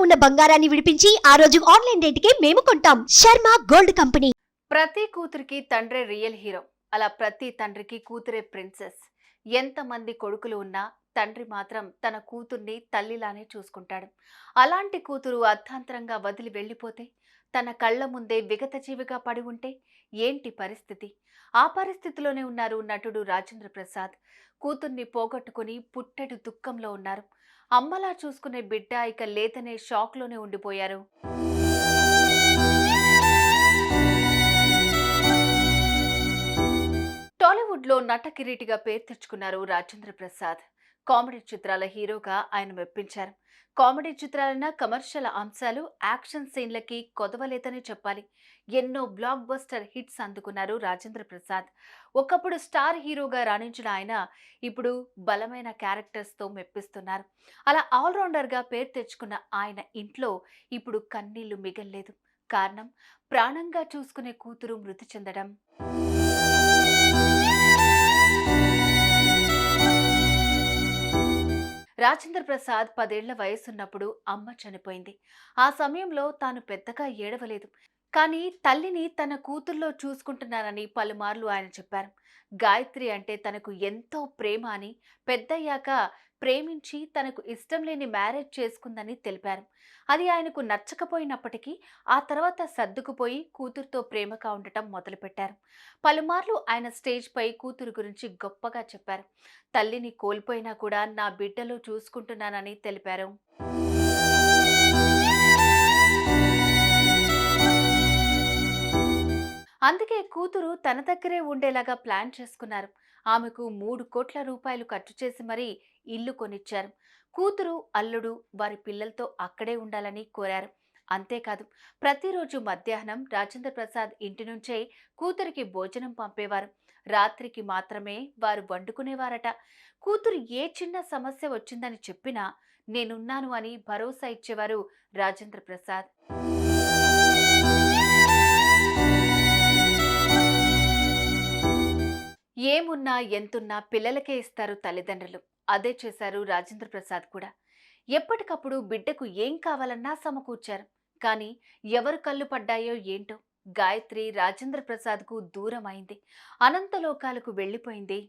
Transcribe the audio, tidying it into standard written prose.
ఉన్న బంగారాన్ని విడిపించి ఆ రోజు ఆన్లైన్ రేటుకే మేము కొంటాం. Sharma gold company. ప్రతి కూతురికి తండ్రే రియల్ హీరో. అలా ప్రతి తండ్రికి కూతురే ప్రిన్సెస్. ఎంతమంది కొడుకులు ఉన్నా తండ్రి మాత్రం తన కూతుర్ని తల్లిలానే చూసుకుంటాడు. అలాంటి కూతురు అర్థాంతరంగా వదిలి వెళ్ళిపోతే, తన కళ్ళ ముందే విగతజీవిగా పడి ఉంటే ఏంటి పరిస్థితి? ఆ పరిస్థితిలోనే ఉన్నారు నటుడు రాజేంద్ర ప్రసాద్. కూతుర్ని పోగొట్టుకుని పుట్టెడు దుఃఖంలో ఉన్నారు. అమ్మలా చూసుకునే బిడ్డ ఇక లేదనే షాక్లోనే ఉండిపోయారు. టాలీవుడ్ లో నట కిరీటిగా పేరు తెచ్చుకున్నారు రాజేంద్ర ప్రసాద్. కామెడీ చిత్రాల హీరోగా ఆయన మెప్పించారు. కామెడీ చిత్రాలైన కమర్షియల్ అంశాలు, యాక్షన్ సీన్లకి కొదవలేదని చెప్పాలి. ఎన్నో బ్లాక్ బస్టర్ హిట్స్ అందుకున్నారు రాజేంద్ర ప్రసాద్. ఒకప్పుడు స్టార్ హీరోగా రాణించిన ఆయన ఇప్పుడు బలమైన క్యారెక్టర్స్ తో మెప్పిస్తున్నారు. అలా ఆల్రౌండర్ గా పేరు తెచ్చుకున్న ఆయన ఇంట్లో ఇప్పుడు కన్నీళ్లు మిగల్లేదు. కారణం, ప్రాణంగా చూసుకునే కూతురు మృతి చెందడం. రాజేంద్ర ప్రసాద్ 10 ఏళ్ల వయసున్నప్పుడు అమ్మ చనిపోయింది. ఆ సమయంలో తాను పెద్దగా ఏడవలేదు. కానీ తల్లిని తన కూతుర్లో చూసుకుంటున్నానని పలుమార్లు ఆయన చెప్పారు. గాయత్రి అంటే తనకు ఎంతో ప్రేమ అని, పెద్దయ్యాక ప్రేమించి తనకు ఇష్టం లేని మ్యారేజ్ చేసుకుందని తెలిపారు. అది ఆయనకు నచ్చకపోయినప్పటికీ ఆ తర్వాత సర్దుకుపోయి కూతురుతో ప్రేమగా ఉండటం మొదలుపెట్టారు. పలుమార్లు ఆయన స్టేజ్ పై కూతురు గురించి గొప్పగా చెప్పారు. తల్లిని కోల్పోయినా కూడా నా బిడ్డలో చూసుకుంటున్నానని తెలిపారు. అందుకే కూతురు తన దగ్గరే ఉండేలాగా ప్లాన్ చేసుకున్నారు. ఆమెకు 3 కోట్ల రూపాయలు ఖర్చు చేసి మరీ ఇల్లు కొనిచ్చారు. కూతురు, అల్లుడు వారి పిల్లలతో అక్కడే ఉండాలని కోరారు. అంతేకాదు, ప్రతిరోజు మధ్యాహ్నం రాజేంద్ర ప్రసాద్ ఇంటి నుంచే కూతురికి భోజనం పంపేవారు. రాత్రికి మాత్రమే వారు వండుకునేవారట. కూతురు ఏ చిన్న సమస్య వచ్చిందని చెప్పినా నేనున్నాను అని భరోసా ఇచ్చేవారు రాజేంద్ర ప్రసాద్. ఏమున్నా ఎంతున్నా పిల్లలకే ఇస్తారు తల్లిదండ్రులు. అదే చేశారు రాజేంద్ర ప్రసాద్ కూడా. ఎప్పటికప్పుడు బిడ్డకు ఏం కావాలన్నా సమకూర్చారు. కానీ ఎవరు కళ్ళు పడ్డాయో ఏంటో, గాయత్రి రాజేంద్ర ప్రసాద్కు దూరం అయింది. అనంతలోకాలకు వెళ్ళిపోయింది.